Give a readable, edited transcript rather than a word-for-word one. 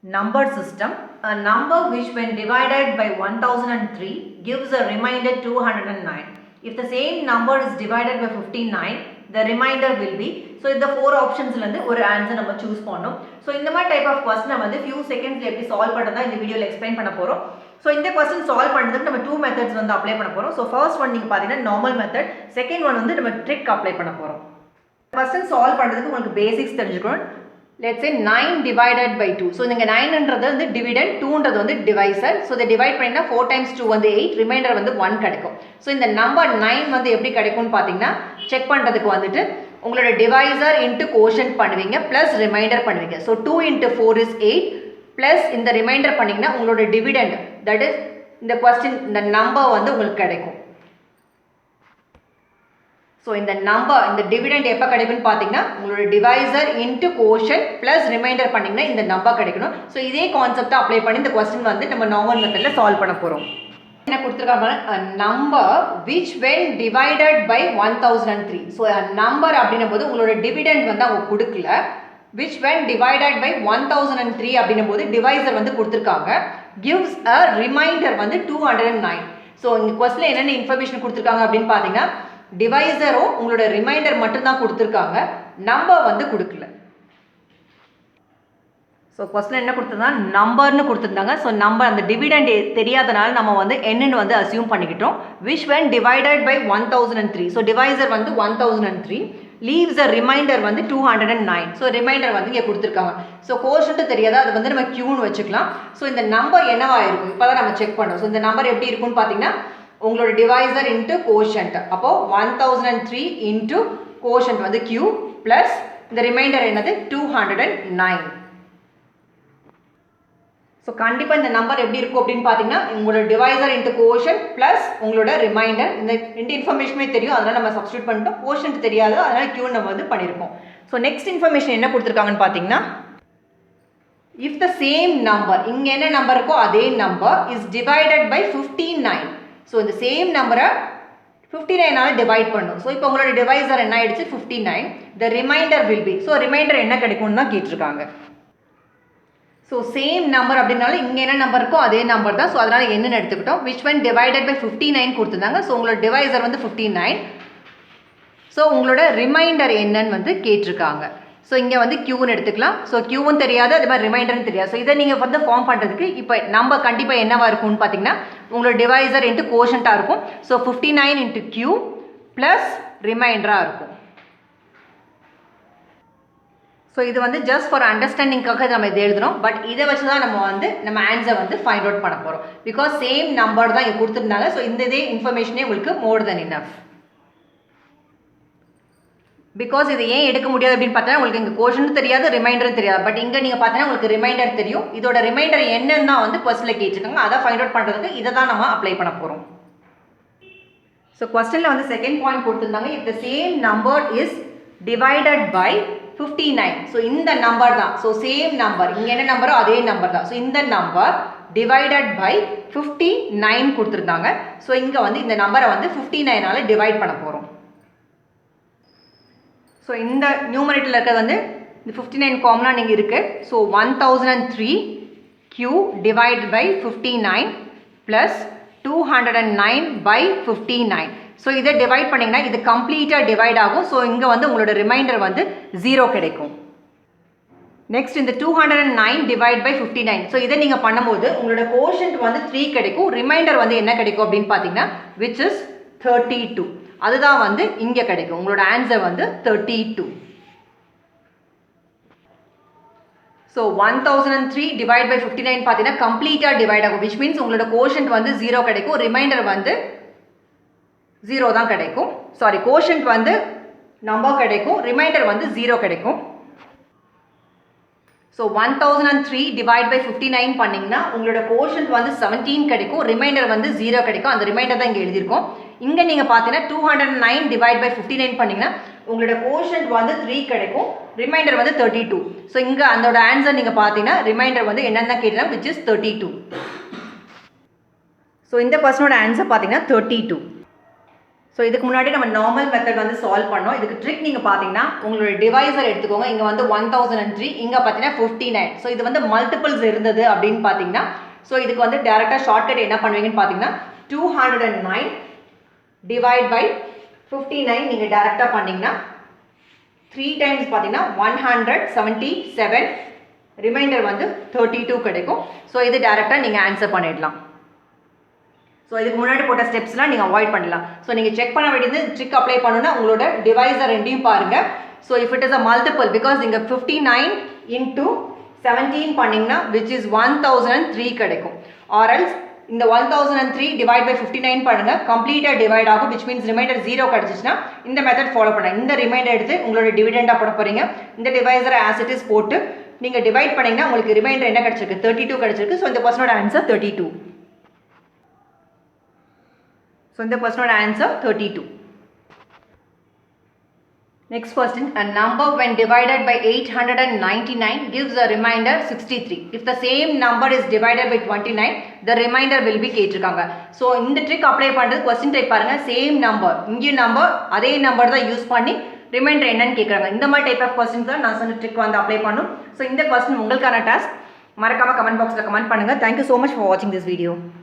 number system, a number which when divided by 1003 gives a remainder 209. If the same number is divided by 59, the remainder will be, so இந்த 4 ஆப்ஷன்ஸ்ல இருந்து ஒரு answer நம்ம choose பண்ணனும். So இந்த மாதிரி type of question வந்து few secondsல எப்படி solve பண்றதா இந்த வீடியோல எக்ஸ்பிளைன் பண்ண போறோம். So இந்த क्वेश्चन சால்வ் பண்றதுக்கு நம்ம two methods வந்து அப்ளை பண்ண போறோம். So first one நீங்க பாத்தீங்கன்னா normal method, second one வந்து நம்ம trick அப்ளை பண்ண போறோம். क्वेश्चन சால்வ் பண்றதுக்கு உங்களுக்கு பேசிக்ஸ் தெரிஞ்சுக்கணும். Let's say 9 divided by 2. So நீங்க 9 ன்றது வந்து dividend, 2 ன்றது வந்து divisor. So இத divide பண்ணினா 4 times 2 வந்து 8, remainder வந்து 1 கிடைக்கும். So இந்த number 9 வந்து எப்படி கிடைக்கும்னு பாத்தீங்கன்னா செக் பண்றதுக்கு வந்துட்டு உங்களோட divisor into quotient பண்ணுவீங்க plus remainder பண்ணுவீங்க. So 2 into 4 is 8 plus இந்த remainder பண்ணீங்கன்னா உங்களோட dividend, that is இந்த question இந்த number வந்து உங்களுக்கு கிடைக்கும். So இந்த number, இந்த dividend எப்ப கிடைக்கும்னு பாத்தீங்கன்னா உங்களோட divisor into quotient plus remainder பண்ணீங்கன்னா இந்த number கிடைக்கணும். So இதே கான்செப்ட் அப்ளை பண்ணி இந்த क्वेश्चन வந்து நம்ம நார்மல் மெத்தட்ல சால்வ் பண்ண போறோம். என்ன கொடுத்திருக்காங்க a number which when divided by 1003. So a number அப்படினும்போது உங்களோட dividend வந்து அவங்க கொடுக்கல, which when divided by 1003 அப்படினும்போது divisor வந்து கொடுத்திருக்காங்க, gives a remainder வந்து 209. So இந்த क्वेश्चன்ல என்னென்ன இன்ஃபர்மேஷன் கொடுத்திருக்காங்க அப்படினு பாத்தீங்கன்னா டிவைசரும் உங்களோட ரிமைண்டர் மட்டும் தான் கொடுத்திருக்காங்க, நம்பர் வந்து கொடுக்கல. ஸோ क्वेश्चन என்ன கொடுத்திருந்தாங்க, நம்பர்னு கொடுத்திருந்தாங்க. ஸோ நம்பர் அந்த டிவிடெண்ட் தெரியாதனால நம்ம வந்து என்னன்னு வந்து அசியூம் பண்ணிக்கிட்டோம். which when divided by 1003. So divisor வந்து 1003 leaves a remainder வந்து 209. ஸோ ரிமைண்டர் வந்து இங்கே கொடுத்துருக்காங்க. ஸோ கோஷன்ட் தெரியாத அது வந்து நம்ம கியூன்னு வச்சுக்கலாம். ஸோ இந்த நம்பர் என்னவா இருக்கும் இப்போ தான் நம்ம செக் பண்ணோம். ஸோ இந்த நம்பர் எப்படி இருக்கும்னு பார்த்தீங்கன்னா உங்களோட divisor into quotient, அப்போ 1003 into quotient வந்து q plus இந்த ரிமைண்டர் என்னது 209. ஸோ கண்டிப்பாக இந்த நம்பர் எப்படி இருக்கும் அப்படின்னு பார்த்தீங்கன்னா உங்களோட divisor into quotient plus உங்களோட ரிமைண்டர், இந்த ரெண்டு இன்ஃபர்மேஷனுமே தெரியும், அதனால் நம்ம சப்ஸ்டியூட் பண்ணிட்டோம். quotient தெரியாது, அதனால் q நம்ம வந்து பண்ணியிருக்கோம். ஸோ நெக்ஸ்ட் இன்ஃபர்மேஷன் என்ன கொடுத்துருக்காங்கன்னு பார்த்தீங்கன்னா if the same number, இங்கே என்ன நம்பர் இருக்கோ அதே number is divided by 59. So இந்த சேம் நம்பரை 59ஆல் டிவைட் பண்ணும். ஸோ இப்போ உங்களோட டிவைசர் என்ன ஆயிடுச்சு 59. the remainder will be, so remainder என்ன கிடைக்கும்னு தான் கேட்டிருக்காங்க. ஸோ சேம் நம்பர் அப்படின்னால இங்கே என்ன நம்பர் இருக்கோ அதே நம்பர் தான். ஸோ அதனால் என்னன்னு எடுத்துக்கிட்டோம், which when divided by 59 கொடுத்துருந்தாங்க. ஸோ உங்களோட டிவைசர் வந்து 59. ஸோ உங்களோட ரிமைண்டர் என்னன்னு வந்து கேட்டிருக்காங்க. ஸோ இங்கே வந்து க்யூன்னு எடுத்துக்கலாம். ஸோ க்யூவும் தெரியாது, அதே மாதிரி ரிமைண்டர்னு தெரியாது. ஸோ இதை நீங்கள் வந்து ஃபார்ம் பண்ணுறதுக்கு இப்போ நம்பர் கண்டிப்பாக என்னவா இருக்கும்னு பார்த்தீங்கன்னா உங்களோட டிவைசர் இன்ட்டு கோஷண்ட்டாக இருக்கும். ஸோ 59 இன்ட்டு க்யூ ப்ளஸ் ரிமைண்டராக இருக்கும். ஸோ இது வந்து ஜஸ்ட் ஃபார் அண்டர்ஸ்டாண்டிங்காக நம்ம இதை எழுதுகிறோம். பட் இதை வச்சு தான் நம்ம ஆன்சர் வந்து ஃபைண்ட் அவுட் பண்ண போகிறோம். பிகாஸ் சேம் நம்பர் தான் இங்கே கொடுத்துருந்தாங்க. ஸோ இந்த இதே இன்ஃபர்மேஷனே உங்களுக்கு மோர் தென் இனஃப். பிகாஸ் இது ஏன் எடுக்க முடியாது அப்படின்னு பார்த்தீங்கன்னா உங்களுக்கு இங்கே கோஷனும் தெரியாது, ரிமைண்டரும் தெரியாது. பட் இங்கே நீங்கள் பார்த்தீங்கன்னா உங்களுக்கு ரிமைண்டர் தெரியும். இதோட ரிமைண்டர் என்னன்னு தான் வந்து கொஸ்டினில் கேட்டிருக்காங்க. அதை ஃபைண்ட் அவுட் பண்ணுறதுக்கு இதை தான் நம்ம அப்ளை பண்ண போகிறோம். ஸோ கொஸ்டினில் வந்து செகண்ட் பாயிண்ட் கொடுத்துருந்தாங்க, if the same number is divided by 59. So இந்த நம்பர் தான், ஸோ சேம் நம்பர் இங்கே என்ன நம்பரோ அதே நம்பர் தான். ஸோ இந்த நம்பர் டிவைடட் பை 59 கொடுத்துருந்தாங்க. ஸோ இங்கே வந்து இந்த நம்பரை வந்து 59ஆல் டிவைட் பண்ண போகிறோம். ஸோ இந்த நியூமரேட்டரில் இருக்கிறது வந்து இந்த 59 காமனாக நீங்கள் இருக்குது. So 1003 q divide by 59 plus 209 by 59. So இதை டிவைட் பண்ணிங்கன்னா இது கம்ப்ளீட்டாக டிவைட் ஆகும். ஸோ இங்கே வந்து உங்களோட ரிமைண்டர் வந்து 0 கிடைக்கும். நெக்ஸ்ட் இந்த 209 டிவைட் பை 59. ஸோ இதை நீங்கள் பண்ணும்போது உங்களோட கோஷன்ட் வந்து 3 கிடைக்கும். ரிமைண்டர் வந்து என்ன கிடைக்கும் அப்படின்னு பார்த்தீங்கன்னா which is 32. அதுதான் வந்து இங்கே கிடைக்கும். உங்களோட ஆன்சர் வந்து 32. ஸோ 1003 டிவைட் பை 59 பார்த்தீங்கன்னா கம்ப்ளீட்டாக டிவைட் ஆகும். விச் மீன்ஸ் உங்களோட கோஷன்ட் வந்து 0 கிடைக்கும், ரிமைண்டர் வந்து 0 தான் கிடைக்கும். சாரி, கோஷன்ட் வந்து நம்பர் கிடைக்கும், ரிமைண்டர் வந்து 0 கிடைக்கும். ஸோ 1003 டிவைட் பை 59 பண்ணிங்கன்னா உங்களோட கோஷன்ட் வந்து 17 கிடைக்கும், ரிமைண்டர் வந்து 0 கிடைக்கும். அந்த ரிமைண்டர் தான் இங்கே எழுதியிருக்கோம். இங்கே நீங்கள் பார்த்தீங்கன்னா 209 டிவைட் பை 59 பண்ணிங்கன்னா உங்களோட கோஷன்ட் வந்து 3 கிடைக்கும், ரிமைண்டர் வந்து 32. ஸோ இங்கே அதோட ஆன்சர் நீங்கள் பார்த்தீங்கன்னா ரிமைண்டர் வந்து என்னென்ன கேட்டீங்கன்னா which is 32. ஸோ இந்த கொஸ்டினோட ஆன்சர் பார்த்தீங்கன்னா 32. ஸோ இதுக்கு முன்னாடி நம்ம நார்மல் மெத்தட் வந்து சால்வ் பண்ணோம். இதுக்கு ட்ரிக் நீங்கள் பார்த்தீங்கன்னா உங்களோட டிவைசர் எடுத்துக்கோங்க. இங்கே வந்து 1003, இங்கே பார்த்தீங்கன்னா 59. ஸோ இது வந்து மல்டிபிள்ஸ் இருந்தது அப்படின்னு பார்த்தீங்கன்னா, ஸோ இதுக்கு வந்து டேரெக்டாக ஷார்ட்கட் என்ன பண்ணுவீங்கன்னு பார்த்தீங்கன்னா 209 டிவைட் பை 59 நீங்கள் டேரெக்டாக பண்ணிங்கன்னா 3 டைம்ஸ் பார்த்தீங்கன்னா 177, ரிமைண்டர் வந்து 32 கிடைக்கும். ஸோ இது டேரெக்டாக நீங்கள் ஆன்சர் பண்ணிடலாம். ஸோ இதுக்கு முன்னாடி போட்ட ஸ்டெப்ஸ்லாம் நீங்கள் அவாய்ட் பண்ணலாம். ஸோ நீங்கள் செக் பண்ண வேண்டியது ட்ரிக் அப்ளை பண்ணணும்னா உங்களோட டிவைசர் ரெண்டையும் பாருங்கள். So if it is a multiple, because இங்கே 59 இன்டூ 17 பண்ணிங்கன்னா விச் இஸ் 1003 கிடைக்கும். ஆர்எல்ஸ் இந்த 1003 டிவைட் பை 59 பண்ணுங்க, கம்ப்ளீட்டாக டிவைட் ஆகும், விச் மீன்ஸ் ரிமைண்டர் 0 கிடச்சிச்சுன்னா இந்த மெத்தட் ஃபாலோ பண்ணுங்க. இந்த ரிமைண்டர் எடுத்து உங்களோட டிவிடெண்டாக போட போகிறீங்க. இந்த டிவைசரை ஆஸ் இட் இஸ் போட்டு நீங்கள் டிவைட் பண்ணிங்கன்னா உங்களுக்கு ரிமைண்டர் என்ன கிடச்சிருக்கு? 32 கிடச்சிருக்கு. ஸோ இந்த பர்சனோட answer 32. So the question answer 32. Next question, a number when divided by 899 gives a remainder 63. If the same number is divided by 29, the remainder will be கேட்டிருக்காங்க. So இந்த ட்ரிக் அப்ளை பண்ணுறது question type பாருங்க, same number, இங்கே number அதே number தான் use பண்ணி reminder என்னன்னு கேட்குறாங்க. இந்த மாதிரி டைப் ஆஃப் கொஸ்டின்ஸ் தான் நான் சொன்ன ட்ரிக் வந்து அப்ளை பண்ணும். ஸோ இந்த கொஸ்டின் உங்களுக்கான டாஸ்க், மறக்காம கமெண்ட் பாக்ஸில் கமெண்ட் பண்ணுங்க. தேங்க்யூ ஸோ மச் ஃபார் வாட்சிங் திஸ் வீடியோ.